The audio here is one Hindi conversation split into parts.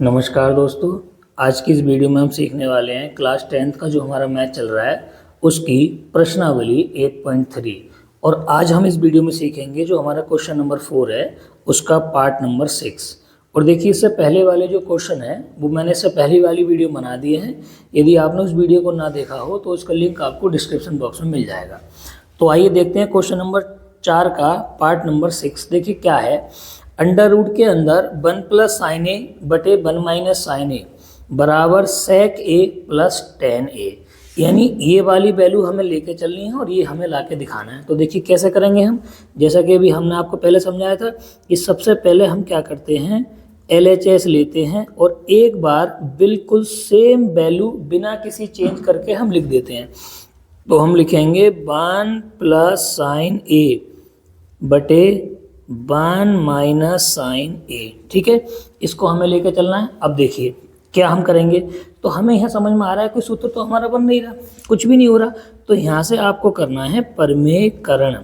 नमस्कार दोस्तों। आज की इस वीडियो में हम सीखने वाले हैं क्लास 10th का जो हमारा मैथ चल रहा है उसकी प्रश्नावली 8.3। और आज हम इस वीडियो में सीखेंगे जो हमारा क्वेश्चन नंबर 4 है उसका पार्ट नंबर 6। और देखिए, इससे पहले वाले जो क्वेश्चन है वो मैंने इससे पहली वाली वीडियो बना दिए हैं। यदि आपने उस वीडियो को ना देखा हो तो उसका लिंक आपको डिस्क्रिप्शन बॉक्स में मिल जाएगा। तो आइए देखते हैं क्वेश्चन नंबर 4 का पार्ट नंबर 6। देखिए क्या है, अंडर रूट के अंदर 1 प्लस साइन ए बटे 1 माइनस साइन ए बराबर सेक ए प्लस टेन ए। यानी ये वाली वैल्यू हमें लेके चलनी है और ये हमें लाके दिखाना है। तो देखिए कैसे करेंगे हम, जैसा कि अभी हमने आपको पहले समझाया था कि सबसे पहले हम क्या करते हैं, LHS लेते हैं और एक बार बिल्कुल सेम वैल्यू बिना किसी चेंज करके हम लिख देते हैं। तो हम लिखेंगे 1 प्लस साइन ए बटे 1 माइनस साइन ए। ठीक है, इसको हमें लेकर चलना है। अब देखिए क्या हम करेंगे, तो हमें यहाँ समझ में आ रहा है कोई सूत्र तो हमारा बन नहीं रहा, कुछ भी नहीं हो रहा। तो यहाँ से आपको करना है परमेयकरण।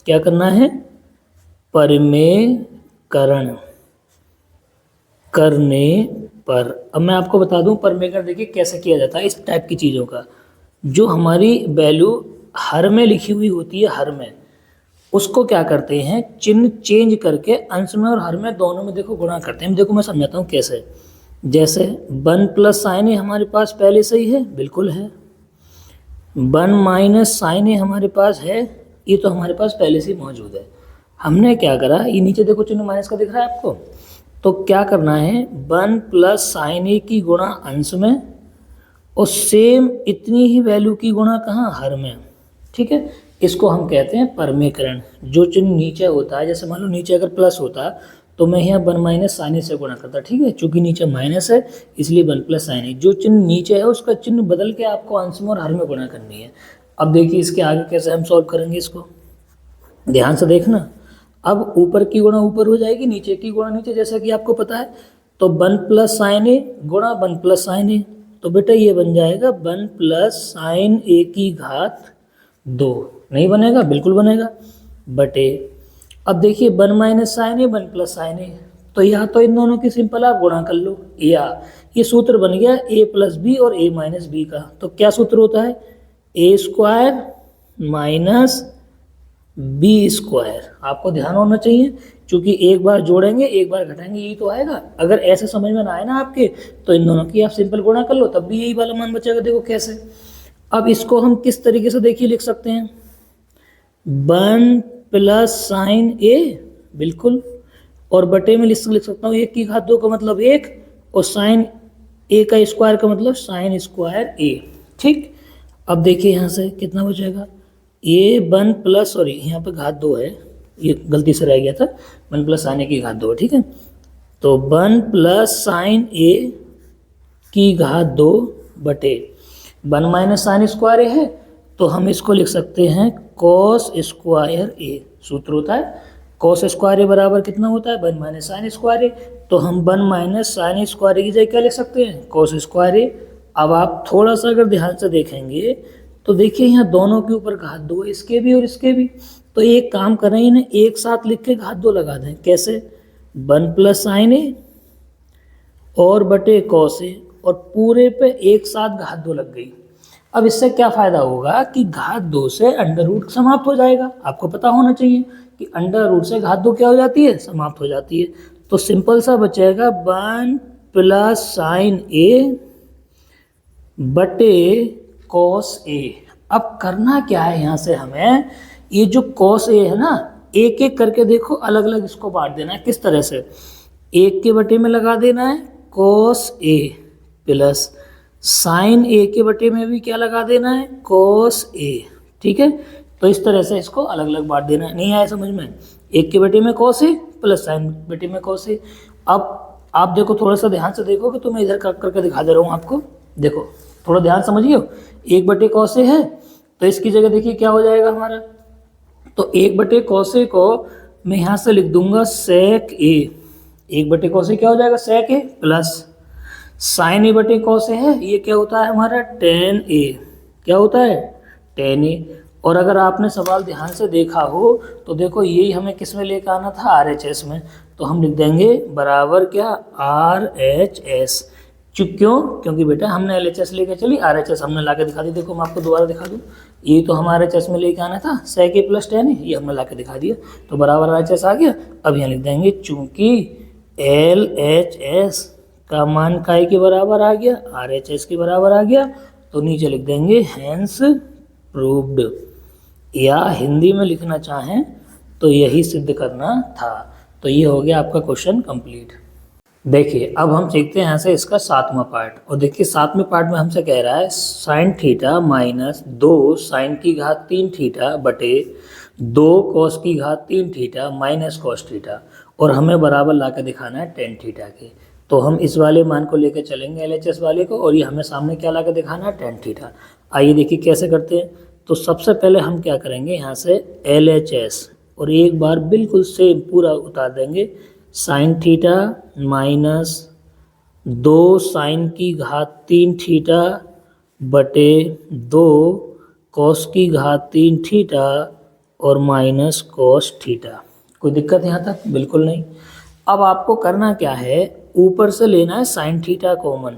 क्या करना है, परमेयकरण करने पर अब मैं आपको बता दूं परमेयकरण देखिए कैसे किया जाता है। इस टाइप की चीज़ों का जो हमारी वैल्यू हर में लिखी हुई होती है, हर में उसको क्या करते हैं, चिन्ह चेंज करके अंश में और हर में दोनों में देखो गुणा करते हैं। देखो मैं समझाता हूँ कैसे। जैसे 1 प्लस साइन ए हमारे पास पहले से ही है, बिल्कुल है। 1 माइनस साइन ए हमारे पास है, ये तो हमारे पास पहले से ही मौजूद है। हमने क्या करा, ये नीचे देखो चिन्ह माइनस का दिख रहा है आपको, तो क्या करना है 1 प्लस साइन ए की गुणा अंश में और सेम इतनी ही वैल्यू की गुणा कहाँ, हर में। ठीक है, इसको हम कहते हैं परमेयकरण। जो चिन्ह नीचे होता है, जैसे मान लो नीचे अगर प्लस होता तो मैं यहाँ 1 माइनस साइन ए से गुणा करता। ठीक है, चूंकि नीचे माइनस है इसलिए 1 प्लस साइन ए। जो चिन्ह नीचे है उसका चिन्ह बदल के आपको अंश में और हर में गुणा करनी है। अब देखिए इसके आगे कैसे हम सॉल्व करेंगे, इसको ध्यान से देखना। अब ऊपर की गुणा ऊपर हो जाएगी, नीचे की गुणा नीचे, जैसा कि आपको पता है। तो 1 प्लस साइन ए गुणा 1 प्लस साइन ए, तो बेटा ये बन जाएगा 1 प्लस साइन ए की घात 2। नहीं बनेगा, बिल्कुल बनेगा, बटे अब देखिए 1 माइनस साइन ए 1 प्लस साइन ए, तो या तो इन दोनों की सिंपल आप गुणा कर लो, या ये सूत्र बन गया a प्लस बी और a माइनस बी का। तो क्या सूत्र होता है, a square minus B square. आपको ध्यान होना चाहिए, क्योंकि एक बार जोड़ेंगे एक बार घटाएंगे यही तो आएगा। अगर ऐसे समझ में ना आए ना आपके, तो इन दोनों की आप सिंपल गुणा कर लो, तब भी यही वाला मान बचेगा। देखो कैसे। अब इसको हम किस तरीके से देखिए लिख सकते हैं, 1 प्लस साइन ए, बिल्कुल, और बटे में लिख सकता हूँ 1 की घात 2 का मतलब 1, और साइन ए का स्क्वायर का मतलब साइन स्क्वायर ए। ठीक, अब देखिए यहाँ से कितना बचेगा, ये 1 प्लस, सॉरी यहाँ पे घात 2 है, ये गलती से रह गया था, 1 प्लस साइन ए की घात 2 है। ठीक है, तो 1 प्लस साइन ए की घात 2 बटे 1 माइनस साइन स्क्वायर ए है, तो हम इसको लिख सकते हैं कॉस स्क्वायर ए। सूत्र होता है कॉस स्क्वायर ए बराबर कितना होता है, 1 माइनस साइन स्क्वायर ए। तो हम 1 माइनस साइन स्क्वायर ए की जगह क्या लिख सकते हैं, कॉस स्क्वायर ए। अब आप थोड़ा सा अगर ध्यान से देखेंगे तो देखिए यहाँ दोनों के ऊपर घात 2, इसके भी और इसके भी। तो एक काम करें, इन्हें एक साथ लिख के घात 2 लगा दें। कैसे, 1 प्लस साइन ए और बटे कॉस ए, और पूरे पे एक साथ घात 2 लग गई। अब इससे क्या फ़ायदा होगा कि घात 2 से अंडर रूट समाप्त हो जाएगा। आपको पता होना चाहिए कि अंडर रूट से घात 2 क्या हो जाती है, समाप्त हो जाती है। तो सिंपल सा बचेगा 1 प्लस साइन ए बटे कॉस ए। अब करना क्या है, यहाँ से हमें ये जो कॉस ए है ना, एक एक करके देखो अलग अलग इसको बांट देना है। किस तरह से, 1 के बटे में लगा देना है कॉस ए, प्लस साइन ए के बटे में भी क्या लगा देना है, कॉस ए। ठीक है, तो इस तरह से इसको अलग अलग बांट देना है। नहीं आया समझ में, 1 के बटे में कॉस ए प्लस साइन बटे में कॉस ए। अब आप देखो, थोड़ा सा ध्यान से देखो कि तो मैं इधर करके दिखा दे रहा हूँ आपको। देखो थोड़ा ध्यान समझिए, 1 बटे कॉस ए है, तो इसकी जगह देखिए क्या हो जाएगा हमारा, तो 1 बटे कॉस ए को मैं यहाँ से लिख दूंगा सेक ए। 1 बटे कॉस ए क्या हो जाएगा, सेक ए, प्लस साइन ए बटे कॉस ए है, ये क्या होता है हमारा, टेन ए। क्या होता है, टेन ए। और अगर आपने सवाल ध्यान से देखा हो तो देखो यही हमें किस में लेकर आना था, RHS में। तो हम लिख देंगे बराबर क्या, RHS। क्यों, क्योंकि बेटा हमने LHS लेके चली, RHS हमने ला के दिखा दी। देखो मैं आपको दोबारा दिखा दूँ, ये तो हमारे RHS में लेके आना था sec a + tan a, ये हमने ला के दिखा दिया, तो बराबर RHS आ गया। अब यहाँ लिख देंगे चूंकि LHS का मान काय के बराबर आ गया, RHS के बराबर आ गया, तो नीचे लिख देंगे हैंस प्रूव्ड, या हिंदी में लिखना चाहें तो यही सिद्ध करना था। तो ये हो गया आपका क्वेश्चन कंप्लीट। देखिए अब हम सीखते हैं यहाँ से इसका 7वां पार्ट। और देखिए 7वें पार्ट में हमसे कह रहा है sin थीटा माइनस 2 sin की घात 3 थीटा बटे 2 cos की घात 3 थीटा माइनस cos थीटा, और हमें बराबर ला के दिखाना है tan थीटा के। तो हम इस वाले मान को लेकर चलेंगे LHS वाले को, और ये हमें सामने क्या ला के दिखाना है, tan थीटा। आइए देखिए कैसे करते हैं। तो सबसे पहले हम क्या करेंगे, यहाँ से LHS और एक बार बिल्कुल सेम पूरा उतार देंगे, sin थीटा माइनस 2 sin की घात 3 थीटा बटे 2 cos की घात 3 थीटा और माइनस cos थीटा। कोई दिक्कत यहाँ तक? बिल्कुल नहीं। अब आपको करना क्या है, ऊपर से लेना है sin थीटा कॉमन।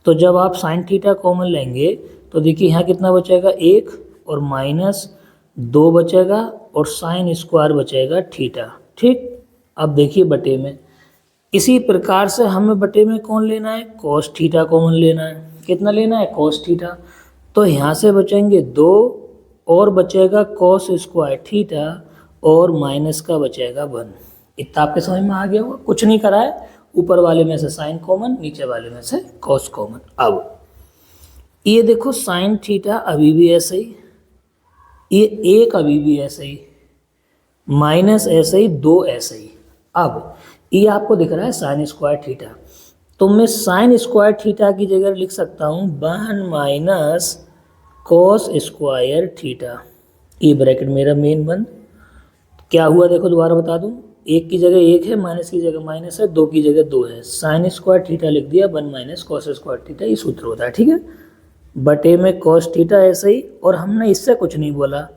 तो जब आप sin थीटा कॉमन लेंगे तो देखिए यहाँ कितना बचेगा, 1 और माइनस 2 बचेगा और sin स्क्वायर बचेगा थीटा। ठीक, अब देखिए बटे में, इसी प्रकार से हमें बटे में कौन लेना है, cos थीटा कॉमन लेना है। कितना लेना है, cos थीटा। तो यहाँ से बचेंगे 2 और बचेगा cos स्क्वायर थीटा और माइनस का बचेगा 1। इतना आपके समझ में आ गया होगा। कुछ नहीं करा है, ऊपर वाले में से sin कॉमन, नीचे वाले में से cos कॉमन। अब ये देखो sin थीटा अभी भी ऐसे ही, ये 1 अभी भी ऐसे ही, माइनस ऐसे ही, 2 ऐसे ही। अब ये आपको दिख रहा है sin स्क्वायर थीटा, तो मैं sin स्क्वायर थीटा की जगह लिख सकता हूँ 1 माइनस cos स्क्वायर थीटा। ये ब्रैकेट मेरा मेन बंद। क्या हुआ देखो, दोबारा बता दूँ, 1 की जगह 1 है, माइनस की जगह माइनस है, 2 की जगह 2 है, sin स्क्वायर थीटा लिख दिया, 1 माइनस cos स्क्वायर थीटा, ये सूत्र होता है। ठीक है, बटे में cos थीटा ऐसे ही, और हमने इससे कुछ नहीं बोला,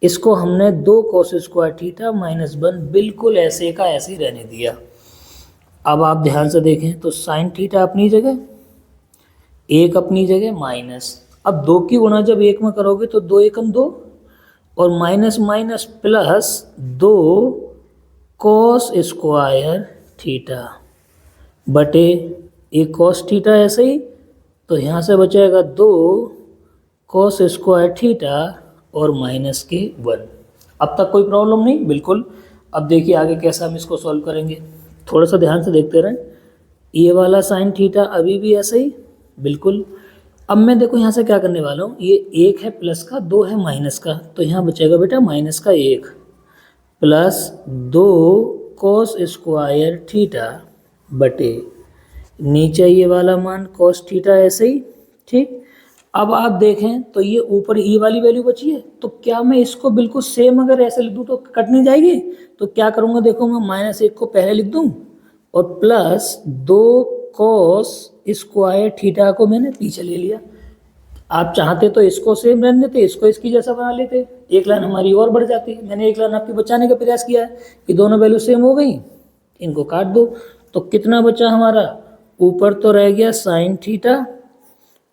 इसको हमने 2 cos स्क्वायर थीटा माइनस 1 बिल्कुल ऐसे का ऐसे ही रहने दिया। अब आप ध्यान से देखें तो sin थीटा अपनी जगह, 1 अपनी जगह, माइनस, अब 2 की गुणा जब 1 में करोगे तो 2 एकम 2 और minus minus plus 2 cos square theta बटे 1 cos थीटा ऐसे ही, तो यहाँ से बचेगा 2 cos स्क्वायर थीटा और माइनस के 1। अब तक कोई प्रॉब्लम नहीं? बिल्कुल। अब देखिए आगे कैसा हम इसको सॉल्व करेंगे, थोड़ा सा ध्यान से देखते रहें। ये वाला sin थीटा अभी भी ऐसे ही, बिल्कुल। अब मैं देखो यहाँ से क्या करने वाला हूँ, ये 1 है प्लस का, 2 है माइनस का, तो यहाँ बचेगा बेटा माइनस का 1 प्लस 2 cos स्क्वायर थीटा बटे नीचे ये वाला मान cos थीटा ऐसे ही। ठीक, अब आप देखें तो ये ऊपर ये वाली वैल्यू बची है, तो क्या मैं इसको बिल्कुल सेम अगर ऐसे लिख दूँ तो कट नहीं जाएगी? तो क्या करूँगा, देखो मैं -1 को पहले लिख दूँ और प्लस 2 cos स्क्वायर थीटा को मैंने पीछे ले लिया। आप चाहते तो इसको सेम रहने देते, इसको इसकी जैसा बना लेते, एक लाइन हमारी और बढ़ जाती। मैंने एक लाइन आपकी बचाने का प्रयास किया है कि दोनों वैल्यू सेम हो गई, इनको काट दो। तो कितना बचा हमारा, ऊपर तो रह गया sin थीटा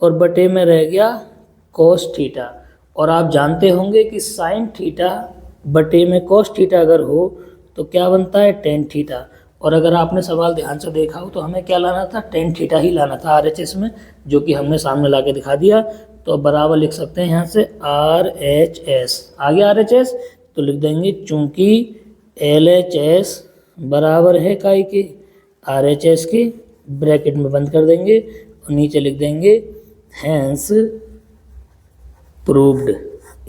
और बटे में रह गया cos थीटा। और आप जानते होंगे कि sin थीटा बटे में cos थीटा अगर हो तो क्या बनता है, tan थीटा। और अगर आपने सवाल ध्यान से देखा हो तो हमें क्या लाना था, tan थीटा ही लाना था RHS में, जो कि हमने सामने ला के दिखा दिया। तो बराबर लिख सकते हैं यहाँ से RHS, आगे RHS तो लिख देंगे चूंकि LHS बराबर है काय के, RHS के, ब्रैकेट में बंद कर देंगे और नीचे लिख देंगे हैंस प्रूव्ड,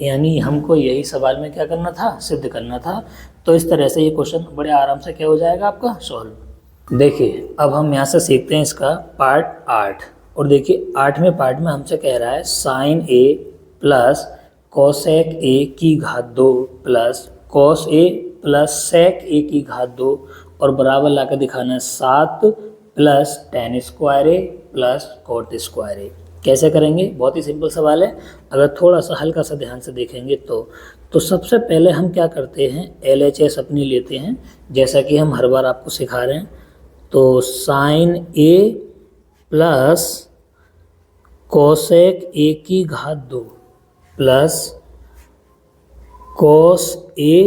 यानी हमको यही सवाल में क्या करना था, सिद्ध करना था। तो इस तरह से ये क्वेश्चन बड़े आराम से क्या हो जाएगा आपका, सॉल्व। देखिए अब हम यहाँ से सीखते हैं इसका पार्ट 8। और देखिए 8वें पार्ट में हमसे कह रहा है sin a plus cosec a की घात 2 plus cos a plus sec a की घात 2 और बराबर लाकर दिखाना है 7 plus tan square a plus cot square a। कैसे करेंगे, बहुत ही सिंपल सवाल है। अगर थोड़ा सा हल्का सा ध्यान से देखेंगे तो सबसे पहले हम क्या करते हैं, LHS अपनी लेते हैं, जैसा कि हम हर बार आपको सिखा रहे हैं। तो sine A plus cosec A की घात 2 plus cos A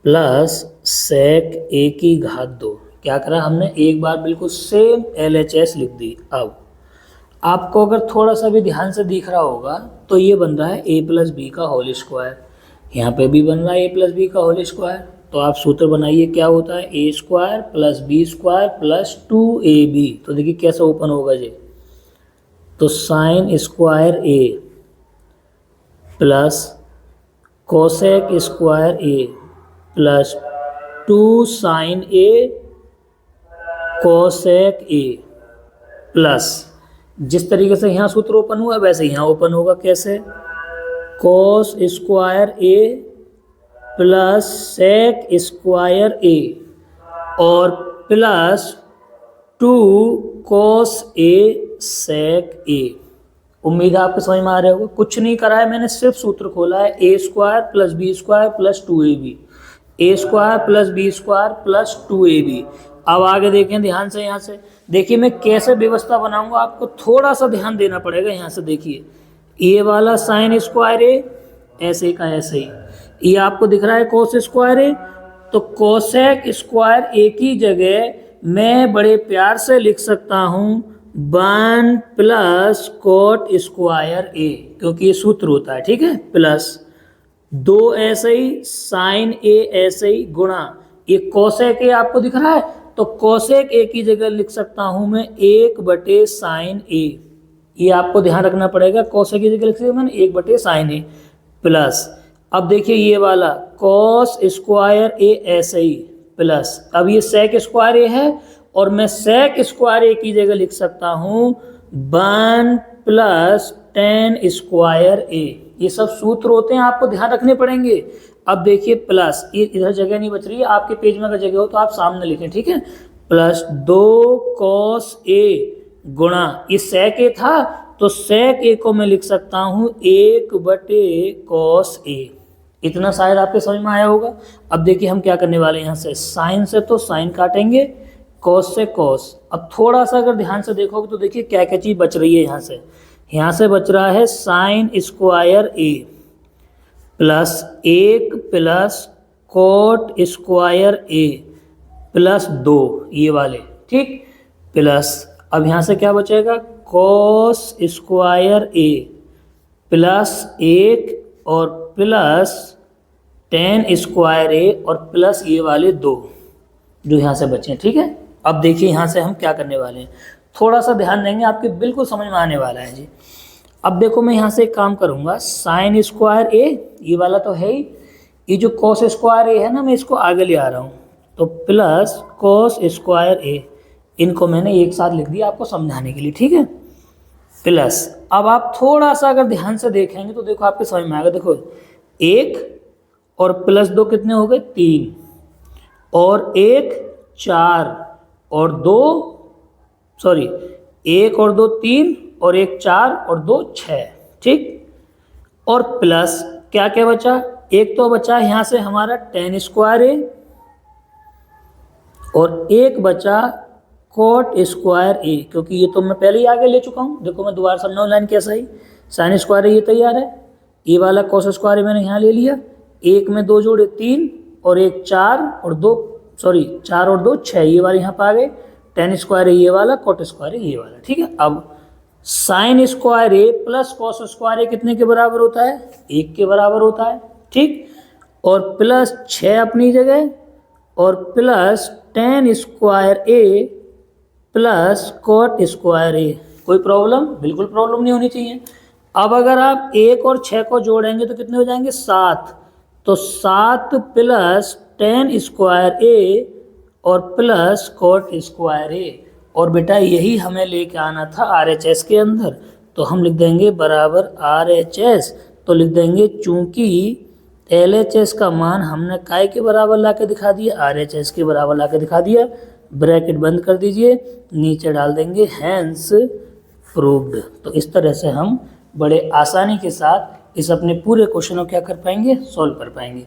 plus sec A की घात 2। क्या करा हमने, एक बार बिल्कुल सेम LHS लिख दी। अब आपको अगर थोड़ा सा भी ध्यान से दिख रहा होगा तो ये बन रहा है A प्लस बी का होल स्क्वायर, यहाँ पे भी बन रहा है A प्लस बी का होल स्क्वायर। तो आप सूत्र बनाइए, क्या होता है, A square plus B square plus 2AB। तो देखिए कैसे ओपन होगा जी, तो sine square A plus cosec square A plus 2 sine A cosec A plus, जिस तरीके से यहाँ सूत्र ओपन हुआ वैसे यहाँ ओपन होगा। कैसे, cos square A plus sec square A और plus 2 cos A sec A। उम्मीद है आपको समझ में आ रहा होगा। कुछ नहीं करा है मैंने, सिर्फ सूत्र खोला है, A square plus B square plus 2AB, A square plus B square plus 2AB। अब आगे देखें ध्यान से, यहाँ से देखिए मैं कैसे व्यवस्था बनाऊंगा, आपको थोड़ा सा ध्यान देना पड़ेगा। यहाँ से देखिए, ये वाला साइन स्क्वायर A ऐसे का ऐसे ही, ये आपको दिख रहा है कोस स्क्वायर A, तो कोसेक स्क्वायर A की जगह मैं बड़े प्यार से लिख सकता हूँ 1 प्लस कोट स्क्वायर A, क्योंकि ये सूत्र होता है, ठीक है, प्लस 2 ऐसे ही, साइन A ऐसे ही, गुणा ये कोसेक A आपको दिख रहा है, तो कोसेक A की जगह लिख सकता हूं मैं 1 बटे साइन A। ये आपको ध्यान रखना पड़ेगा, कोसेक की जगह लिख सकता मैंने 1 बटे साइन A प्लस, अब देखिए ये वाला कोस स्क्वायर A ऐसे ही प्लस, अब ये सेक स्क्वायर A है और मैं सेक स्क्वायर A की जगह लिख सकता हूँ 1 प्लस टेन स्क्वायर A। ये सब सूत्र होते हैं, आपको ध्यान रखने पड़ेंगे। अब देखिए प्लस, ये इधर जगह नहीं बच रही है, आपके पेज में अगर जगह हो तो आप सामने लिखें, ठीक है, प्लस 2 कॉस A गुणा, ये सेक A था तो सेक A को मैं लिख सकता हूँ 1 बटे कॉस A। इतना शायद आपके समझ में आया होगा। अब देखिए हम क्या करने वाले हैं, यहाँ से साइन से तो साइन काटेंगे, कॉस से कॉस। अब थोड़ा सा अगर ध्यान से देखोगे तो देखिए क्या क्या चीज़ बच रही है। यहाँ से बच रहा है sign square A plus 1 plus coat square A plus 2, ये वाले, ठीक, प्लस अब यहाँ से क्या बचेगा, कॉस स्क्वायर A प्लस 1 और प्लस टेन स्क्वायर A और प्लस ये वाले 2 जो यहाँ से बचे हैं, ठीक है। अब देखिए यहाँ से हम क्या करने वाले हैं, थोड़ा सा ध्यान देंगे, आपके बिल्कुल समझ में आने वाला है जी। अब देखो मैं यहाँ से एक काम करूँगा, साइन स्क्वायर A ये वाला तो है ही, ये जो कॉस स्क्वायर A है ना, मैं इसको आगे ले आ रहा हूँ, तो प्लस कॉस स्क्वायर A, इनको मैंने एक साथ लिख दिया आपको समझाने के लिए, ठीक है, प्लस। अब आप थोड़ा सा अगर ध्यान से देखेंगे तो देखो आपके समझ में आएगा। देखो 1 और प्लस 2 कितने हो गए, 3, और 1 4 और 2 सॉरी 1 और 2 3 और 1 4 और 2 6, ठीक, और प्लस क्या क्या बचा, एक तो बचा यहाँ से हमारा टेन स्क्वायर A और एक बचा कोट स्क्वायर A, क्योंकि ये तो मैं पहले ही आगे ले चुका हूँ। देखो मैं दोबारा समझाऊँ लाइन कैसा ही, साइन स्क्वायर A ये तैयार है, ये वाला कोस स्क्वायर A मैंने यहाँ ले लिया, 1 में 2 जोड़े 3 और 1 4 और 2 सॉरी 4 और 2 6, ये वाले यहाँ पर आ गए, टेन स्क्वायर A ये वाला, कोट स्क्वायर A ये वाला, ठीक है। अब sign square A plus cos square A कितने के बराबर होता है, 1 के बराबर होता है, ठीक, और प्लस 6 अपनी जगह और plus ten square A plus coat square A। कोई प्रॉब्लम, बिल्कुल प्रॉब्लम नहीं होनी चाहिए। अब अगर आप 1 और 6 को जोड़ेंगे तो कितने हो जाएंगे, 7, तो 7 प्लस टेन स्क्वायर A और प्लस कोट स्क्वायर A, और बेटा यही हमें लेके आना था RHS के अंदर, तो हम लिख देंगे बराबर RHS, तो लिख देंगे चूंकि LHS का मान हमने काय के बराबर ला के दिखा दिया, RHS के बराबर ला के दिखा दिया, ब्रैकेट बंद कर दीजिए, नीचे डाल देंगे हैंस प्रूव्ड। तो इस तरह से हम बड़े आसानी के साथ इस अपने पूरे क्वेश्चन को क्या कर पाएंगे, सॉल्व कर पाएंगे।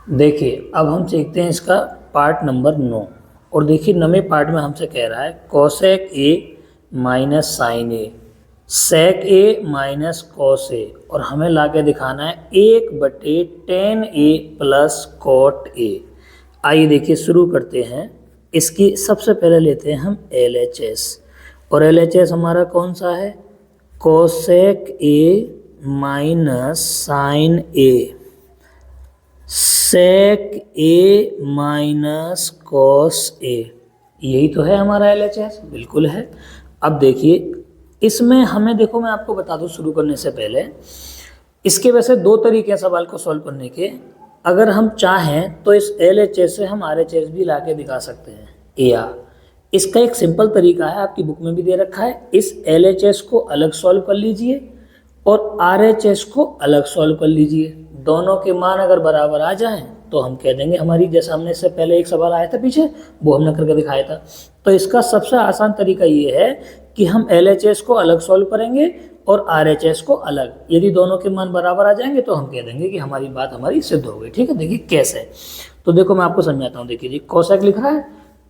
देखिए अब हम सीखते हैं इसका पार्ट नंबर 9। और देखिए 9वें पार्ट में हमसे कह रहा है cosec A minus sine A, sec A minus cos A, और हमें लाके दिखाना है 1/tan A plus cot A. आइए देखिए शुरू करते हैं। इसकी सबसे पहले लेते हैं हम LHS, और LHS हमारा कौन सा है, cosec A minus sine A, sec A minus cos A, यही तो है हमारा LHS, बिल्कुल है। अब देखिए इसमें हमें, देखो मैं आपको बता दूं शुरू करने से पहले, इसके वैसे दो तरीके हैं सवाल को सॉल्व करने के। अगर हम चाहें तो इस LHS से हम RHS भी ला के दिखा सकते हैं, या इसका एक सिंपल तरीका है, आपकी बुक में भी दे रखा है। इस LHS को अलग सॉल्व कर लीजिए और RHS को अलग सॉल्व कर लीजिए। दोनों के मान अगर बराबर आ जाएं तो हम कह देंगे हमारी, जैसा हमने इससे पहले एक सवाल आया था पीछे, वो हमने करके दिखाया था। तो इसका सबसे आसान तरीका ये है कि हम LHS को अलग सॉल्व करेंगे और RHS को अलग। यदि दोनों के मान बराबर आ जाएंगे तो हम कह देंगे कि हमारी बात हमारी सिद्ध हो गई। ठीक है, देखिए कैसे, तो देखो मैं आपको समझाता हूँ। देखिए जी कोसेक लिख रहा है,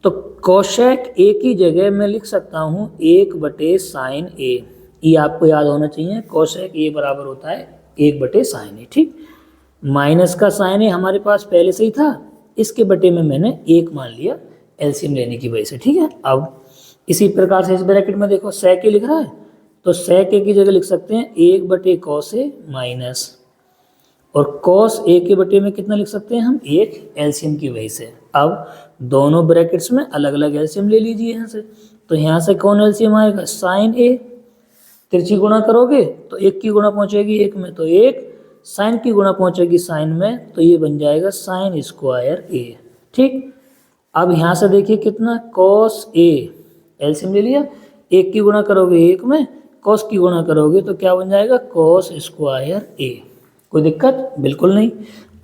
तो कोसेक ए की जगह मैं लिख सकता हूँ 1/sin ए। ये आपको याद होना चाहिए, कोसेक ए बराबर होता है 1/sin ए। ठीक, माइनस का साइन ए हमारे पास पहले से ही था, इसके बटे में मैंने 1 मान लिया एलसीएम लेने की वजह से। ठीक है, अब इसी प्रकार से इस ब्रैकेट में देखो सेक ए लिख रहा है, तो सेक ए की जगह लिख सकते हैं 1/cos ए माइनस, और cos ए के बटे में कितना लिख सकते हैं हम, 1 एलसीएम की वजह से। अब दोनों ब्रैकेट्स में अलग अलग एलसीएम ले लीजिए यहाँ से। तो यहाँ से कौन एलसीएम आएगा, साइन ए, तिरछी गुणा करोगे तो 1 की गुणा पहुँचेगी 1 में, तो 1 साइन की गुणा पहुँचेगी साइन में, तो ये बन जाएगा साइन स्क्वायर ए। ठीक, अब यहाँ से देखिए कितना, cos ए, एलसीएम ले लिया, 1 की गुणा करोगे 1 में, cos की गुणा करोगे तो क्या बन जाएगा, cos स्क्वायर ए। कोई दिक्कत बिल्कुल नहीं।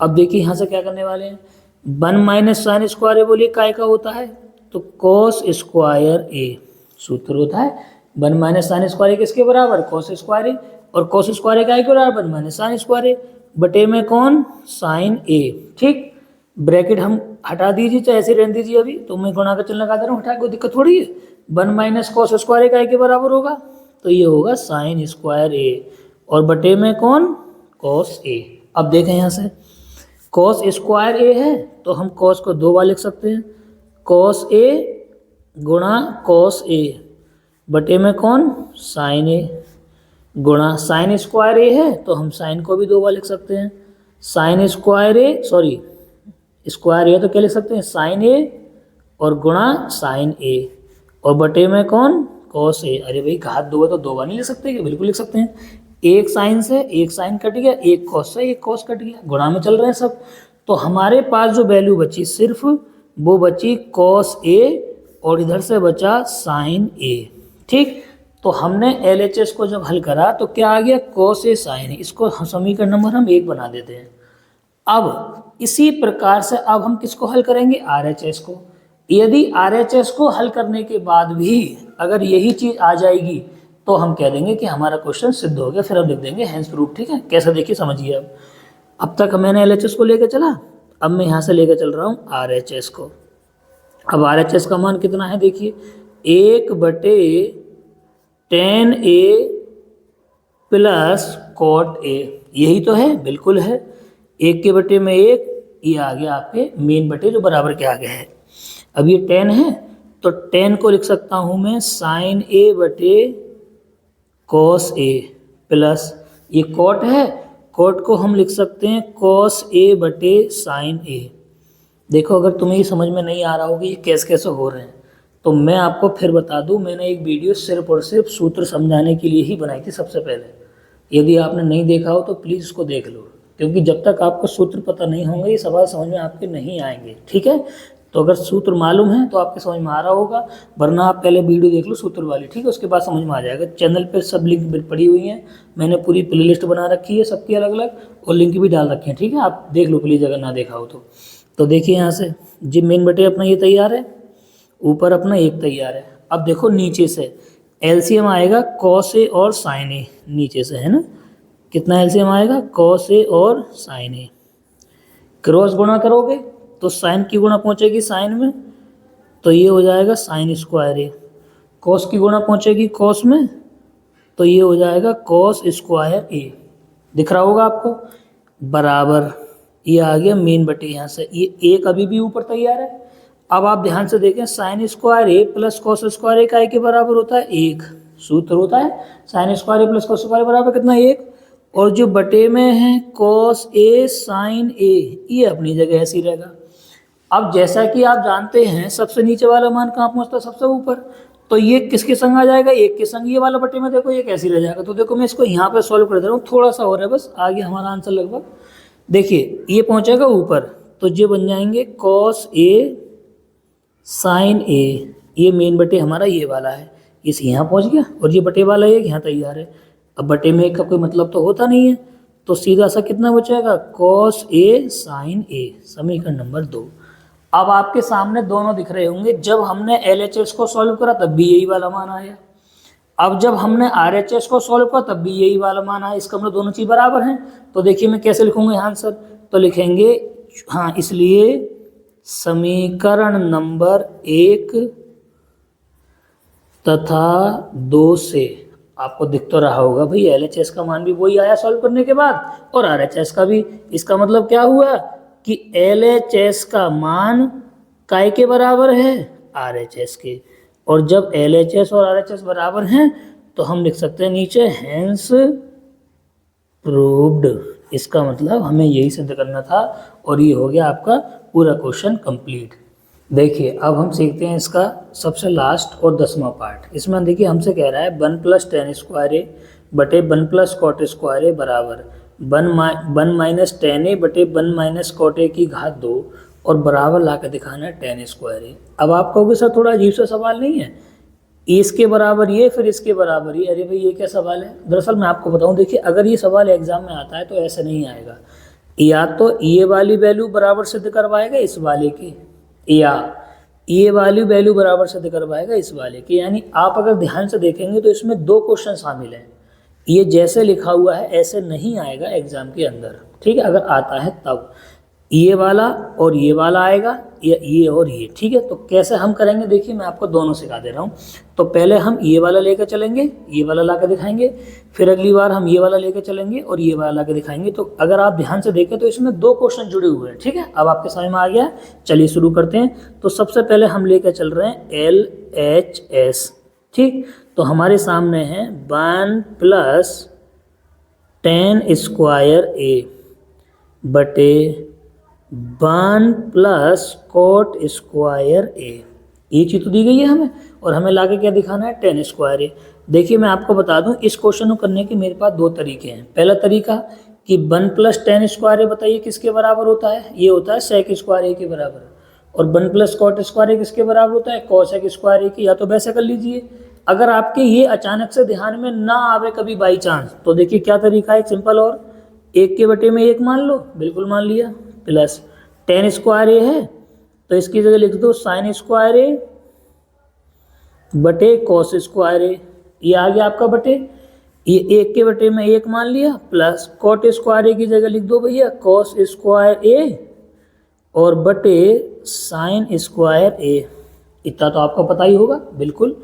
अब देखिए यहाँ से क्या करने वाले हैं, 1 माइनस साइन स्क्वायर ए बोलिए काय का होता है, तो cos स्क्वायर ए सूत्र होता है। 1 माइनस साइन स्क्वायर ए किसके बराबर, cos स्क्वायर ए, और cos स्क्वायर ए काय के बराबर, 1 माइनस साइन स्क्वायर ए, बटे में कौन, साइन ए। ठीक, ब्रैकेट हम हटा दीजिए, चाहे ऐसे रहने दीजिए, अभी तो मैं गुणा का चिन्ह लगा दे रहा हूँ, हटा, कोई दिक्कत थोड़ी है। 1 माइनस कॉस स्क्वायर ए काय के बराबर होगा, तो ये होगा साइन स्क्वायर ए, और बटे में कौन, कॉस ए। अब देखें यहाँ से कॉस स्क्वायर ए है तो हम कॉस को 2 बार लिख सकते हैं, कॉस ए गुणा कॉस ए, बटे में कौन, साइन ए, गुणा साइन स्क्वायर ए है तो हम साइन को भी 2 बार लिख सकते हैं, साइन स्क्वायर ए, सॉरी स्क्वायर ए तो क्या लिख सकते हैं, साइन ए, और गुणा साइन ए, और बटे में कौन, कॉस ए। अरे भाई घात 2 है तो 2 बार नहीं लिख सकते क्या, बिल्कुल लिख सकते हैं। एक साइन से एक साइन कट गया, एक कॉस से एक कॉस कट गया, गुणा में चल रहे हैं सब। तो हमारे पास जो वैल्यू बची सिर्फ वो बची कॉस ए, और इधर से बचा साइन ए। ठीक, तो हमने LHS को जब हल करा तो क्या आ गया, कॉस ए साइन ए। इसको समीकरण नंबर हम 1 बना देते हैं। अब इसी प्रकार से अब हम किसको हल करेंगे, RHS को। यदि RHS को हल करने के बाद भी अगर यही चीज़ आ जाएगी तो हम कह देंगे कि हमारा क्वेश्चन सिद्ध हो गया, फिर अब लिख देंगे हैंस प्रूफ। ठीक है, कैसा देखिए समझिए। अब तक मैंने LHS को लेकर चला, अब मैं यहाँ से लेकर चल रहा हूँ RHS को। अब RHS का मान कितना है, देखिए 1/tan A plus cot A, यही तो है, बिल्कुल है। 1 के बटे में 1, ये आ गया आपके मेन बटे जो बराबर के आगे है। अब ये tan है तो tan को लिख सकता हूँ मैं साइन ए बटे कॉस ए, प्लस ये कॉट है, कॉट को हम लिख सकते हैं कॉस ए बटे साइन ए। देखो अगर तुम्हें ये समझ में नहीं आ रहा होगा ये कैसे कैसे हो रहे हैं, तो मैं आपको फिर बता दूं, मैंने एक वीडियो सिर्फ और सिर्फ सूत्र समझाने के लिए ही बनाई थी सबसे पहले। यदि आपने नहीं देखा हो तो प्लीज़ इसको देख लो, क्योंकि जब तक आपको सूत्र पता नहीं होंगे ये सवाल समझ में आपके नहीं आएंगे। ठीक है, तो अगर सूत्र मालूम है तो आपके समझ में आ रहा होगा, वरना आप पहले वीडियो देख लो सूत्र वाली। ठीक है, उसके बाद समझ में आ जाएगा। चैनल पे सब लिंक पड़ी हुई हैं, मैंने पूरी प्लेलिस्ट बना रखी है सबकी अलग अलग, और लिंक भी डाल रखे हैं। ठीक है, आप देख लो प्लीज़ अगर ना देखा हो तो देखिए यहाँ से जी मेन बटे अपना ये तैयार है, ऊपर अपना 1 तैयार है। अब देखो नीचे से एलसीएम आएगा कॉस ए और साइन ए नीचे से, है ना। कितना एलसीएम आएगा, कॉस ए और साइन ए। क्रॉस गुणा करोगे तो साइन की गुणा पहुंचेगी साइन में, तो ये हो जाएगा साइन स्क्वायर ए। कॉस की गुणा पहुंचेगी कॉस में, तो ये हो जाएगा कॉस स्क्वायर ए। दिख रहा होगा आपको, बराबर ये आ गया मेन बटे यहाँ से, ये एक अभी भी ऊपर तैयार है। अब आप ध्यान से देखें, साइन स्क्वायर ए प्लस कॉस स्क्वायर ए का के बराबर होता है एक। सूत्र होता है साइन स्क्वायर ए प्लस कॉस स्क्वायर बराबर कितना, एक। और जो बटे में है कॉस ए साइन ए, ये अपनी जगह ऐसी रहेगा। अब जैसा कि आप जानते हैं सबसे नीचे वाला मान कहाँ पहुँचता है, सबसे ऊपर, तो ये किसके संग आ जाएगा, एक के संग। ये वाला बटे में देखो ये कैसी रह जाएगा। तो देखो मैं इसको यहाँ पे सॉल्व कर दे रहा हूँ, थोड़ा सा हो रहा है बस, आगे हमारा आंसर लगभग। देखिए ये पहुँचेगा ऊपर, तो ये बन जाएंगे कॉस ए साइन ए, ये मेन बटे हमारा ये वाला है, इस यहाँ पहुँच गया। और ये बटे वाला एक यहाँ तैयार है। अब बटे में का कोई मतलब तो होता नहीं है, तो सीधा सा कितना बचेगा, कॉस ए साइन ए, समीकरण नंबर 2। अब आपके सामने दोनों दिख रहे होंगे, जब हमने LHS को सॉल्व करा तब भी यही वाला मान आया। अब जब हमने RHS को सॉल्व करा तब भी यही वाला मान आया। इसका मतलब दोनों चीज़ बराबर हैं। तो देखिए मैं कैसे लिखूंगा यहाँ आंसर, तो लिखेंगे हाँ, इसलिए समीकरण नंबर 1 तथा 2 से आपको दिख तो रहा होगा भाई LHS का मान भी वही आया सॉल्व करने के बाद, और RHS का भी। इसका मतलब क्या हुआ कि LHS का मान काय के बराबर है, RHS के। और जब LHS और RHS बराबर हैं तो हम लिख सकते हैं नीचे हेंस प्रूव्ड। इसका मतलब हमें यही सिद्ध करना था, और ये हो गया आपका पूरा क्वेश्चन कंप्लीट। देखिए अब हम सीखते हैं इसका सबसे लास्ट और 10वां पार्ट। इसमें देखिए हमसे कह रहा है 1 + tan स्क्वायर ए बटे 1 + cot स्क्वायर ए बराबर 1 - tan ए बटे 1 - cot ए की घात 2 और बराबर ला कर दिखाना है tan स्क्वायर ए। अब आप कहोगे सर थोड़ा अजीब सा सवाल नहीं है, इसके बराबर ये फिर इसके बराबर ये, अरे भाई ये क्या सवाल है। दरअसल मैं आपको बताऊं, देखिए अगर ये सवाल एग्जाम में आता है तो ऐसे नहीं आएगा। या तो ये वाली वैल्यू बराबर सिद्ध करवाएगा इस वाले की, या ये वाली वैल्यू बराबर सिद्ध करवाएगा इस वाले की। यानी आप अगर ध्यान से देखेंगे तो इसमें 2 क्वेश्चन शामिल हैं। ये जैसे लिखा हुआ है ऐसे नहीं आएगा एग्जाम के अंदर, ठीक है। अगर आता है तब ये वाला और ये वाला आएगा, या ये और ये, ठीक है। तो कैसे हम करेंगे देखिए मैं आपको दोनों सिखा दे रहा हूँ। तो पहले हम ये वाला लेकर चलेंगे, ये वाला ला कर दिखाएंगे, फिर अगली बार हम ये वाला लेकर चलेंगे और ये वाला ला कर दिखाएंगे। तो अगर आप ध्यान से देखें तो इसमें 2 क्वेश्चन जुड़े हुए हैं, ठीक है। अब आपके समझ में आ गया, चलिए शुरू करते हैं। तो सबसे पहले हम लेकर चल रहे हैं LHS, ठीक। तो हमारे सामने है 1 + tan स्क्वायर ए बटे 1 + cot स्क्वायर ए, ये चीज़ तो दी गई है हमें, और हमें लाके क्या दिखाना है, tan स्क्वायर ए। देखिए मैं आपको बता दूं, इस क्वेश्चन को करने के मेरे पास 2 तरीके हैं। पहला तरीका कि 1 + tan स्क्वायर ए बताइए किसके बराबर होता है, ये होता है sec स्क्वायर ए के बराबर। और 1 + cot स्क्वायर ए किसके बराबर होता है, cosec स्क्वायर ए की। या तो वैसे कर लीजिए, अगर आपके ये अचानक से ध्यान में ना आवे कभी बाई चांस, तो देखिए क्या तरीका है, सिंपल। और 1 के बटे में 1 मान लो, बिल्कुल मान लिया, प्लस tan स्क्वायर ए है तो इसकी जगह लिख दो sin स्क्वायर ए बटे cos स्क्वायर ए, ये आ गया आपका बटे, ये 1 के बटे में 1 मान लिया, प्लस cot स्क्वायर ए की जगह लिख दो भैया cos स्क्वायर ए और बटे sin स्क्वायर ए। इतना तो आपको पता ही होगा, बिल्कुल।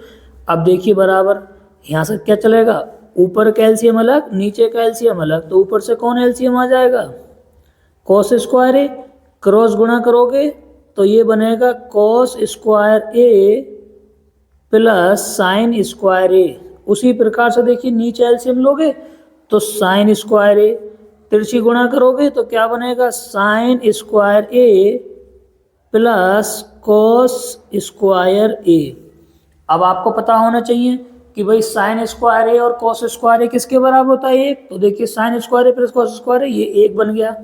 अब देखिए बराबर, यहाँ से क्या चलेगा, ऊपर का एलसीएम अलग नीचे का एलसीएम अलग, तो ऊपर से कौन एलसीएम आ जाएगा, cos स्क्वायर ए। क्रॉस गुणा करोगे तो ये बनेगा cos स्क्वायर ए प्लस sin स्क्वायर ए। उसी प्रकार से देखिए नीचे एलसीएम लोगे तो sin स्क्वायर ए, तिरछी गुणा करोगे तो क्या बनेगा, sin स्क्वायर ए प्लस cos स्क्वायर ए। अब आपको पता होना चाहिए कि भाई sin स्क्वायर ए और cos स्क्वायर ए किसके बराबर होता है, 1। तो देखिए sin स्क्वायर ए प्लस cos स्क्वायर ए, ये 1 बन गया।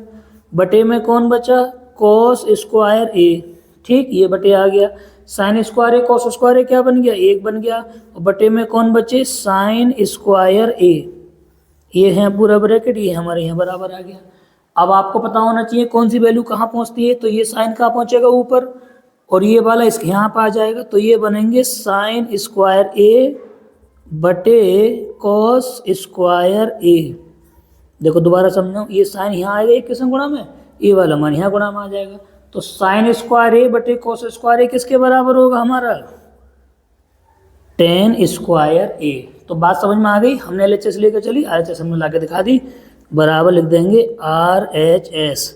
बटे में कौन बचा, cos स्क्वायर ए, ठीक, ये बटे आ गया। sin स्क्वायर ए cos स्क्वायर ए क्या बन गया, 1 बन गया। और बटे में कौन बचे, sin स्क्वायर ए, ये है पूरा ब्रैकेट, ये हमारे यहाँ बराबर आ गया। अब आपको पता होना चाहिए कौन सी वैल्यू कहाँ पहुँचती है, तो ये sin कहाँ पहुँचेगा, ऊपर, और ये वाला इसके यहाँ पर आ जाएगा। तो ये बनेंगे sin स्क्वायर ए बटे कॉस स्क्वायर ए। देखो दोबारा समझाऊं, ये साइन यहाँ आएगा एक किस्म गुणा में, ये वाला मान यहाँ गुणा में आ जाएगा। तो साइन स्क्वायर ए बटे कॉस स्क्वायर ए किसके बराबर होगा हमारा? टेन स्क्वायर ए। तो बात समझ में आ गई। हमने LHS लेकर चली, RHS हमने ला के दिखा दी। बराबर लिख देंगे RHS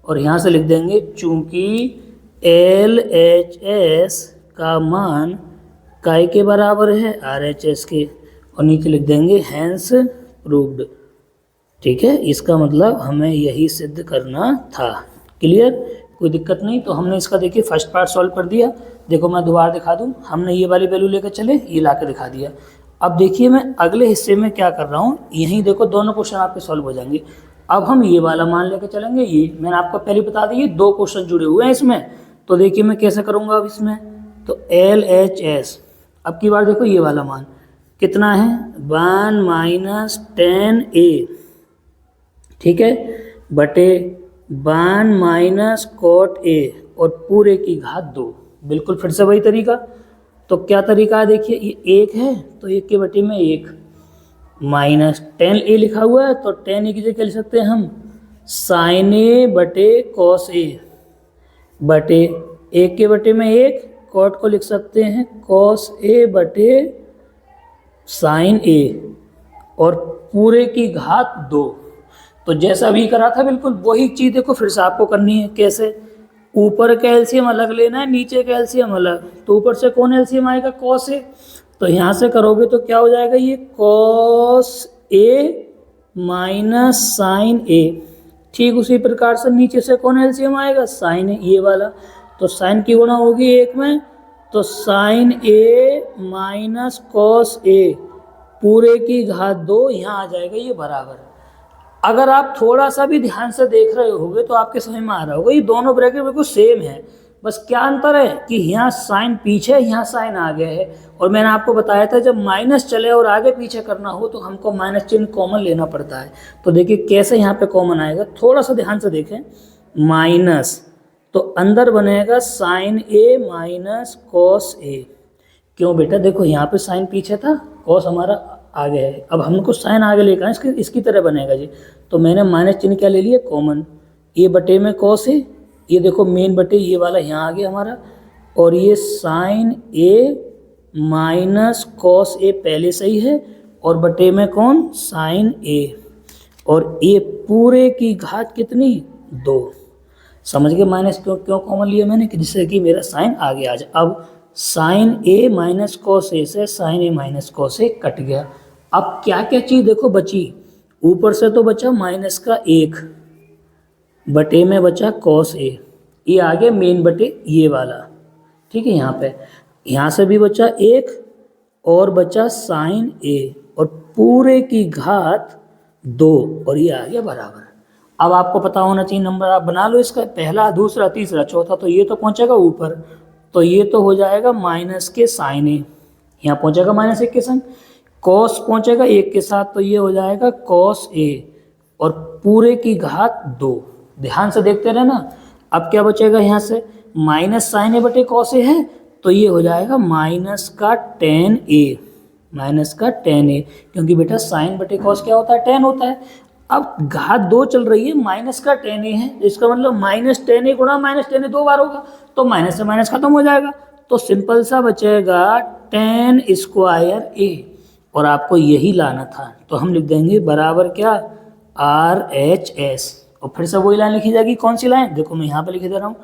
और यहाँ से लिख देंगे चूंकि LHS का मान काय के बराबर है RHS के, और नीचे लिख देंगे हैंस प्रूव्ड। ठीक है, इसका मतलब हमें यही सिद्ध करना था। क्लियर, कोई दिक्कत नहीं। तो हमने इसका देखिए फर्स्ट पार्ट सॉल्व कर दिया। देखो मैं दोबारा दिखा दूं, हमने ये वाली वैल्यू लेकर चले, ये ला के दिखा दिया। अब देखिए मैं अगले हिस्से में क्या कर रहा हूँ, यहीं देखो दोनों क्वेश्चन आपके सॉल्व हो जाएंगे। अब हम ये वाला मान लेकर चलेंगे, ये मैंने आपको पहले बता दिया, दो क्वेश्चन जुड़े हुए हैं इसमें। तो देखिए मैं कैसे करूँगा अब इसमें, तो LHS, अब की बार देखो ये वाला मान कितना है, 1 - 10a, ठीक है, बटे 1 - cot a और पूरे की घात 2। बिल्कुल फिर से वही तरीका। तो क्या तरीका है देखिए, ये 1 है तो 1 के बटे में 1, माइनस 10a लिखा हुआ है तो 10a की जगह लिख सकते हैं हम साइन a बटे कॉस a, बटे 1 के बटे में 1, कॉट को लिख सकते हैं कॉस a बटे साइन a और पूरे की घात 2। तो जैसा अभी करा था बिल्कुल वही चीज़ देखो फिर से आपको करनी है। कैसे, ऊपर का एलसीएम अलग लेना है, नीचे का एलसीएम अलग। तो ऊपर से कौन एलसीएम आएगा, कॉस ए। तो यहाँ से करोगे तो क्या हो जाएगा, ये कॉस ए माइनस साइन ए। ठीक उसी प्रकार से नीचे से कौन एलसीएम आएगा, साइन ए, ये वाला। तो साइन की गुणा होगी एक में, तो साइन ए माइनस कॉस ए पूरे की घात 2, यहाँ आ जाएगा ये बराबर। अगर आप थोड़ा सा भी ध्यान से देख रहे होगे तो आपके समझ में आ रहा होगा ये दोनों ब्रैकेट बिल्कुल सेम है, बस क्या अंतर है कि यहाँ साइन पीछे, यहाँ साइन आगे है। और मैंने आपको बताया था जब माइनस चले और आगे पीछे करना हो तो हमको माइनस चिन्ह कॉमन लेना पड़ता है। तो देखिए कैसे यहाँ पे कॉमन आएगा, थोड़ा सा ध्यान से देखें, माइनस तो अंदर बनेगा साइन ए माइनस कॉस ए। क्यों बेटा, देखो यहाँ पे साइन पीछे था, कॉस हमारा आगे है, अब हमको साइन आगे लेकर इसकी तरह बनेगा जी। तो मैंने माइनस चिन्ह क्या ले लिया, कॉमन, ये बटे में कॉस है, ये देखो मेन बटे ये वाला यहाँ आ गया हमारा, और ये साइन ए माइनस कॉस ए पहले से ही है, और बटे में कौन, साइन ए, और ये पूरे की घात कितनी, 2। समझ गए माइनस क्यों कॉमन लिया मैंने, कि जिससे कि मेरा साइन आगे आ जाए। अब साइन ए माइनस कॉस ए से साइन ए माइनस कॉस ए कट गया। अब क्या क्या चीज़ देखो बची, ऊपर से तो बचा माइनस का 1, बटे में बचा कॉस ए, ये आ गया मेन बटे ये वाला, ठीक है। यहाँ पे यहाँ से भी बचा 1 और बचा साइन ए और पूरे की घात 2 और ये आ गया बराबर। अब आपको पता होना चाहिए नंबर, आप बना लो इसका, पहला दूसरा तीसरा चौथा, तो ये तो पहुँचेगा ऊपर, तो ये तो हो जाएगा माइनस के साइन ए, यहाँ पहुँचेगा -1 के संग, कॉस पहुँचेगा 1 के साथ, तो ये हो जाएगा कॉस ए और पूरे की घात 2। ध्यान से देखते रहना। अब क्या बचेगा यहाँ से, माइनस साइन ए बटे कॉस ए है, तो ये हो जाएगा माइनस का टेन ए, माइनस का टेन ए, क्योंकि बेटा साइन बटे कॉस क्या होता है, 10 होता है। अब घात 2 चल रही है, माइनस का टेन ए है, इसका मतलब माइनस टेन ए गुणा माइनस टेन ए 2 बार होगा, तो माइनस से माइनस खत्म हो जाएगा, तो सिंपल सा बचेगा टेन स्क्वायर ए, और आपको यही लाना था। तो हम लिख देंगे बराबर क्या, RHS, और फिर से वही लाइन लिखी जाएगी। कौन सी लाइन, देखो मैं यहाँ पे लिख दे रहा हूँ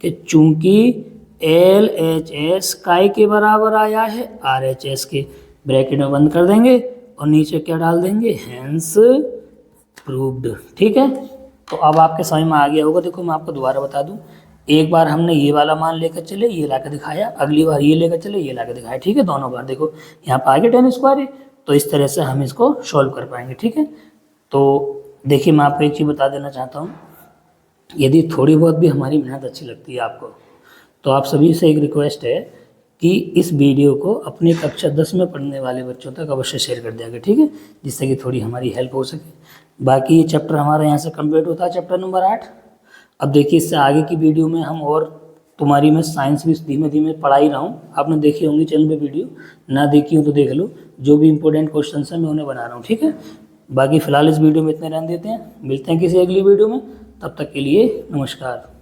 कि चूंकि LHS काय के बराबर आया है RHS के, ब्रैकेट में बंद कर देंगे और नीचे क्या डाल देंगे, हैंस प्रूव्ड। ठीक है, तो अब आपके समझ में आ गया होगा। देखो मैं आपको दोबारा बता दूं, एक बार हमने ये वाला मान लेकर चले, ये ला के दिखाया, अगली बार ये लेकर चले, ये ला के दिखाया। ठीक है, दोनों बार देखो यहाँ पर आ गया टेन स्क्वायर, तो इस तरह से हम इसको सॉल्व कर पाएंगे। ठीक है, तो देखिए मैं आपको एक चीज़ बता देना चाहता हूँ, यदि थोड़ी बहुत भी हमारी मेहनत अच्छी लगती है आपको, तो आप सभी से एक रिक्वेस्ट है कि इस वीडियो को अपनी कक्षा 10 में पढ़ने वाले बच्चों तक अवश्य शेयर कर दिया, ठीक है, जिससे कि थोड़ी हमारी हेल्प हो सके। बाकी ये चैप्टर हमारा यहाँ से कंप्लीट होता है, चैप्टर नंबर 8। अब देखिए इससे आगे की वीडियो में हम और तुम्हारी मैं साइंस भी धीमे धीमे पढ़ा ही रहा हूँ। आपने देखी होंगी चैनल पे वीडियो, ना देखी हो तो देख लो। जो भी इंपॉर्टेंट क्वेश्चन हैं मैं उन्हें बना रहा हूँ, ठीक है। बाकी फ़िलहाल इस वीडियो में इतने रहने देते हैं, मिलते हैं किसी अगली वीडियो में। तब तक के लिए नमस्कार।